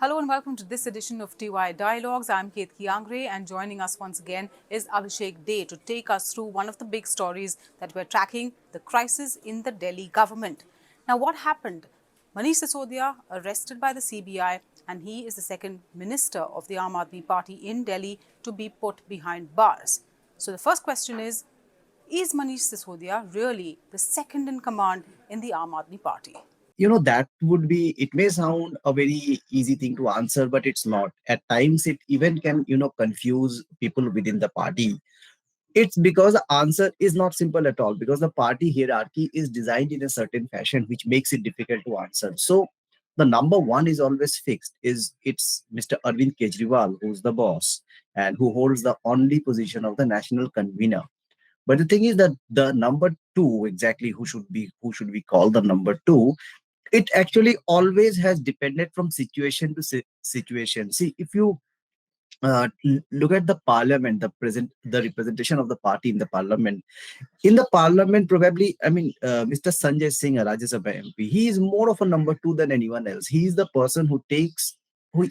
Hello and welcome to this edition of TY Dialogues. I'm Kate Kiangre, and joining us once again is Abhishek Dey to take us through one of the big stories that we're tracking, the crisis in the Delhi government. Now, what happened? Manish Sisodia arrested by the CBI, and he is the second minister of the Aam Aadmi Party in Delhi to be put behind bars. So the first question is Manish Sisodia really the second in command in the Aam Aadmi Party? That would be, it may sound a very easy thing to answer, but it's not. At times it even can confuse people within the party. It's because the answer is not simple at all, because the party hierarchy is designed in a certain fashion which makes it difficult to answer. So the number one is always fixed, is it's Mr. Arvind Kejriwal, who's the boss and who holds the only position of the national convener. But the thing is that the number two, exactly who should we call the number two, it actually always has depended from situation to situation. See, if you look at the parliament, the representation of the party in the parliament, probably, Mr. Sanjay Singh, a Rajya Sabha MP, he is more of a number two than anyone else. He is the person who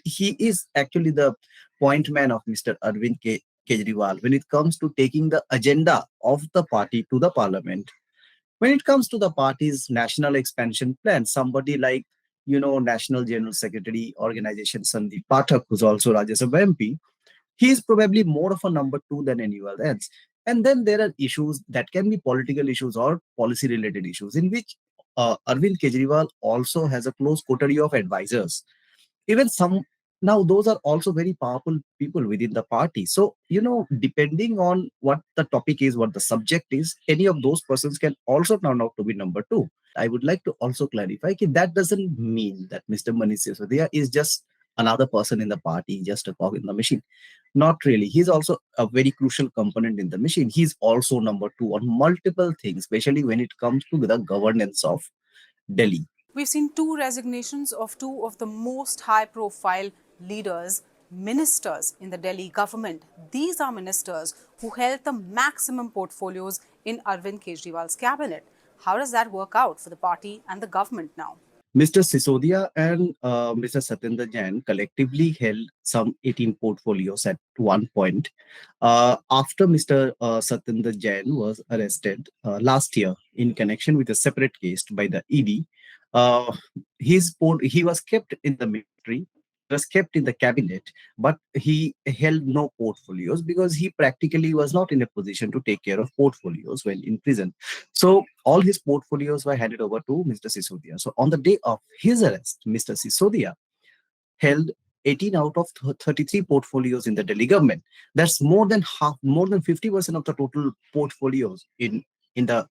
he is actually the point man of Mr. Kejriwal when it comes to taking the agenda of the party to the parliament. When it comes to the party's national expansion plan, somebody like, National General Secretary Organization Sandeep Pathak, who's also Rajya Sabha MP, he is probably more of a number two than anyone else. And then there are issues that can be political issues or policy related issues in which Arvind Kejriwal also has a close coterie of advisors. Even some, now those are also very powerful people within the party. So depending on what the topic is, what the subject is, any of those persons can also turn out to be number two. I would like to also clarify that that doesn't mean that Mr. Manish Sisodia is just another person in the party, just a cog in the machine. Not really. He's also a very crucial component in the machine. He's also number two on multiple things, especially when it comes to the governance of Delhi. We've seen two resignations of two of the most high profile leaders, ministers in the Delhi government. These are ministers who held the maximum portfolios in Arvind Kejriwal's cabinet. How does that work out for the party and the government now? Mr. Sisodia and Mr. Satyendar Jain collectively held some 18 portfolios at one point. After Mr. Satyendar Jain was arrested last year in connection with a separate case by the ED, uh, he was kept in the military. He was kept in the cabinet, but he held no portfolios because he practically was not in a position to take care of portfolios when in prison. So all his portfolios were handed over to Mr. Sisodia. So on the day of his arrest, Mr. Sisodia held 18 out of 33 portfolios in the Delhi government. That's more than half, more than 50% of the total portfolios in the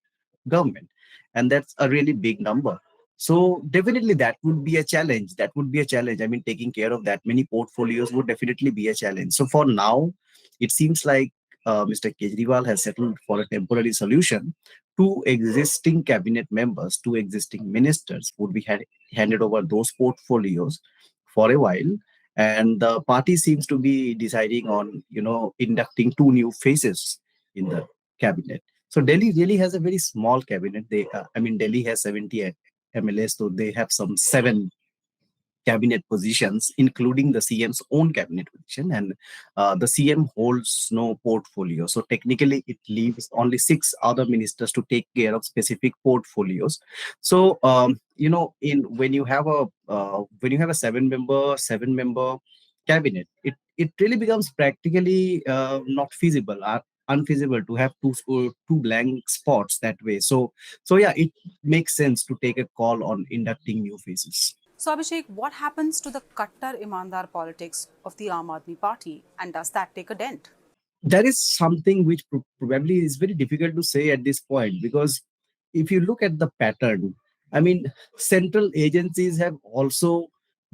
government. And that's a really big number. So definitely that would be a challenge. That would be a challenge. I mean, taking care of that many portfolios would definitely be a challenge. So for now, it seems like Mr. Kejriwal has settled for a temporary solution. Two existing cabinet members, two existing ministers would be handed over those portfolios for a while, and the party seems to be deciding on inducting two new faces in the cabinet. So Delhi really has a very small cabinet. Delhi has 70 MLAs, so they have some seven cabinet positions, including the CM's own cabinet position, and the CM holds no portfolio. So technically, it leaves only six other ministers to take care of specific portfolios. So in when you have a seven member cabinet, it really becomes practically not feasible. Unfeasible to have two blank spots that way. So yeah, it makes sense to take a call on inducting new faces. So, Abhishek, what happens to the Kattar Imandar politics of the Aam Aadmi Party, and does that take a dent? That is something which probably is very difficult to say at this point, because if you look at the pattern, I mean, central agencies have also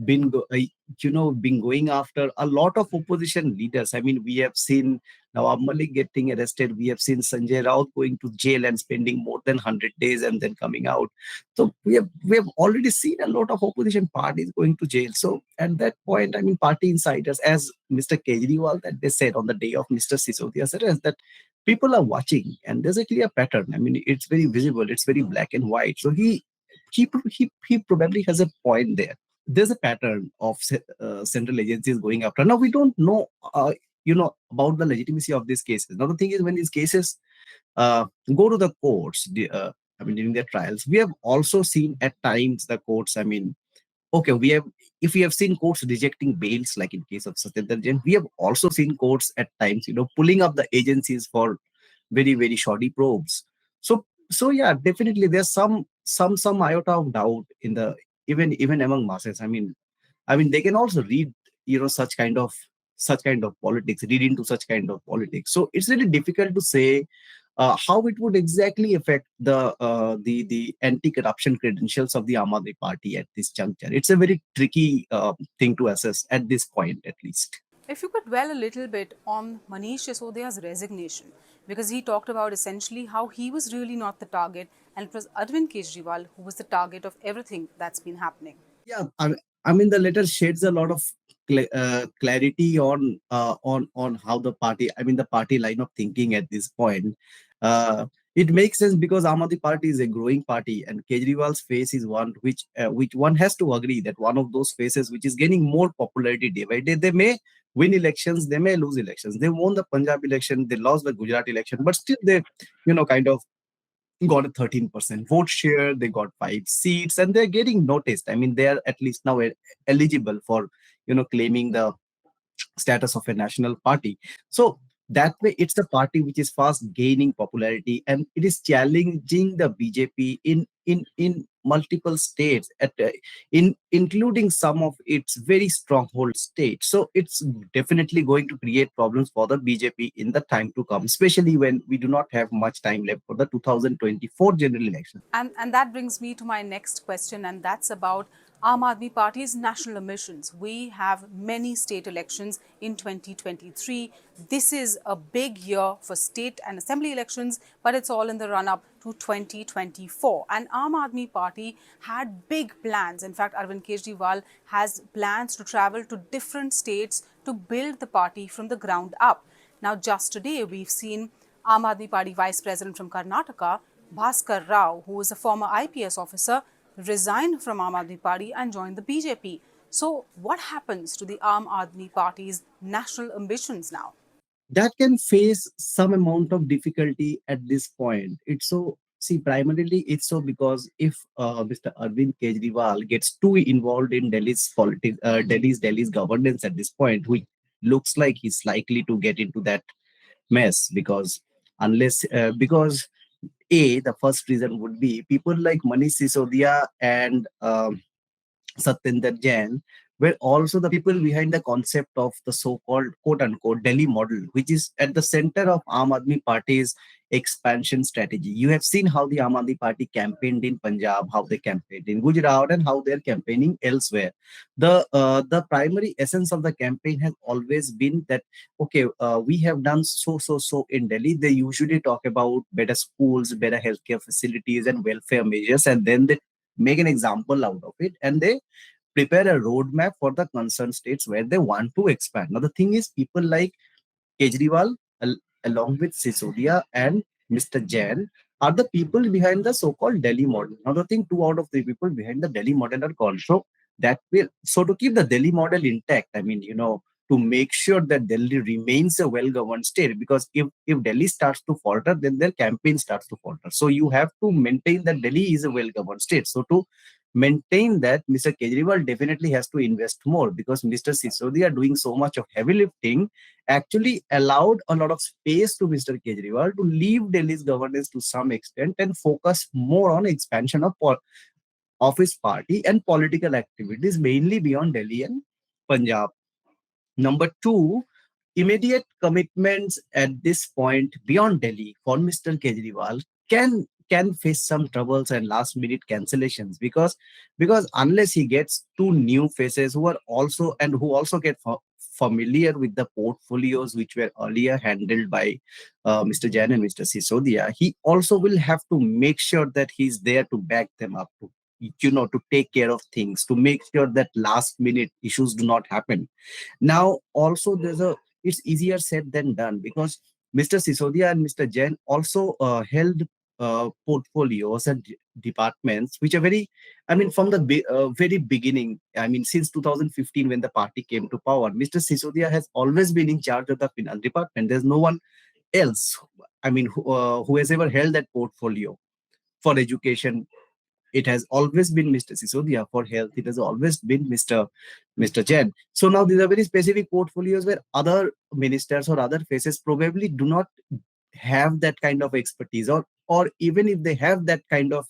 been going after a lot of opposition leaders. I mean, we have seen Nawab Malik getting arrested. We have seen Sanjay Raut going to jail and spending more than 100 days and then coming out. So we have already seen a lot of opposition parties going to jail. So at that point, I mean, party insiders, as Mr. Kejriwal, that they said on the day of Mr. Sisodia's arrest, that people are watching and there's a clear pattern. I mean, it's very visible, it's very black and white. So he probably has a point there. there's a pattern of central agencies going after. Now we don't know, about the legitimacy of these cases. Now the thing is, when these cases go to the courts, during their trials, we have also seen at times the courts. I mean, okay, we have if we have seen courts rejecting bails, like in case of Satyendar Jain, we have also seen courts at times, pulling up the agencies for very very shoddy probes. So yeah, definitely there's some iota of doubt in the even among masses. I mean, they can also read, such kind of politics, read into such kind of politics. So it's really difficult to say how it would exactly affect the anti-corruption credentials of the Aam Aadmi Party at this juncture. It's a very tricky thing to assess at this point, at least. If you could dwell a little bit on Manish Sisodia's resignation, because he talked about essentially how he was really not the target and it was Arvind Kejriwal who was the target of everything that's been happening. Yeah, I mean, the letter sheds a lot of clarity on how the party, the party line of thinking at this point. Uh, it makes sense because Aam Aadmi Party is a growing party, and Kejriwal's face is one which one has to agree that one of those faces which is gaining more popularity day by day. They may win elections, they may lose elections. They won the Punjab election, they lost the Gujarat election, but still they, kind of got a 13% vote share. They got 5 seats, and they're getting noticed. I mean, they are at least now eligible for, claiming the status of a national party. So that way, it's a party which is fast gaining popularity, and it is challenging the BJP in multiple states, in including some of its very stronghold states. So it's definitely going to create problems for the BJP in the time to come, especially when we do not have much time left for the 2024 general election. And that brings me to my next question, and that's about Aam Aadmi Party's national ambitions. We have many state elections in 2023. This is a big year for state and assembly elections, but it's all in the run up to 2024. And Aam Aadmi Party had big plans. In fact, Arvind Kejriwal has plans to travel to different states to build the party from the ground up. Now, just today, we've seen Aam Aadmi Party Vice President from Karnataka, Bhaskar Rao, who is a former IPS officer, resigned from Aam Aadmi Party and joined the BJP. So, what happens to the Aam Aadmi Party's national ambitions now? That can face some amount of difficulty at this point. It's so see primarily it's so because if Mr. Arvind Kejriwal gets too involved in Delhi's politics, Delhi's governance at this point, which looks like he's likely to get into that mess because the first reason would be people like Manish Sisodia and Satyendar Jain were also the people behind the concept of the so-called quote-unquote Delhi model, which is at the center of Aam Aadmi Party's expansion strategy. You have seen how the Aam Aadmi Party campaigned in Punjab, how they campaigned in Gujarat, and how they're campaigning elsewhere. The primary essence of the campaign has always been that okay, we have done so in Delhi. They usually talk about better schools, better healthcare facilities, and welfare measures, and then they make an example out of it, and they prepare a roadmap for the concerned states where they want to expand. Now, the thing is, people like Kejriwal, along with Sisodia and Mr. Jain, are the people behind the so-called Delhi model. Now, the thing, 2 out of 3 people behind the Delhi model are gone. So to keep the Delhi model intact, to make sure that Delhi remains a well-governed state, because if Delhi starts to falter, then their campaign starts to falter. So you have to maintain that Delhi is a well-governed state. So to maintain that, Mr. Kejriwal definitely has to invest more, because Mr. Sisodia doing so much of heavy lifting actually allowed a lot of space to Mr. Kejriwal to leave Delhi's governance to some extent and focus more on expansion of his party and political activities, mainly beyond Delhi and Punjab. Number two, immediate commitments at this point beyond Delhi for Mr. Kejriwal can face some troubles and last minute cancellations, because unless he gets 2 new faces who also get familiar with the portfolios which were earlier handled by Mr. Jain and Mr. Sisodia, he also will have to make sure that he's there to back them up, to take care of things, to make sure that last minute issues do not happen. Now, also, it's easier said than done, because Mr. Sisodia and Mr. Jain also held portfolios and departments which are very, I mean, from the very beginning, I mean, since 2015 when the party came to power, Mr. Sisodia has always been in charge of the finance department. There's no one else, I mean, who has ever held that portfolio. For education, it has always been Mr. Sisodia. For health, it has always been Mr. Jain. So now these are very specific portfolios where other ministers or other faces probably do not have that kind of expertise, or even if they have that kind of,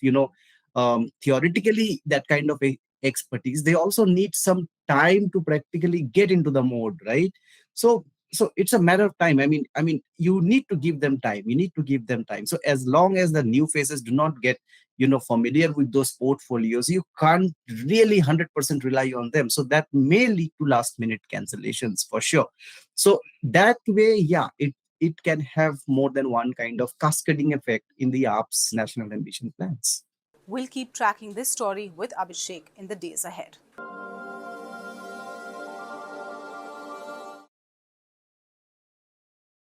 theoretically that kind of expertise, they also need some time to practically get into the mode, right? So it's a matter of time. I mean you need to give them time, you need to give them time. So as long as the new faces do not get, familiar with those portfolios, you can't really 100% rely on them. So that may lead to last minute cancellations for sure. So that way, yeah, it can have more than one kind of cascading effect in the AAP's national ambition plans. We'll keep tracking this story with Abhishek in the days ahead.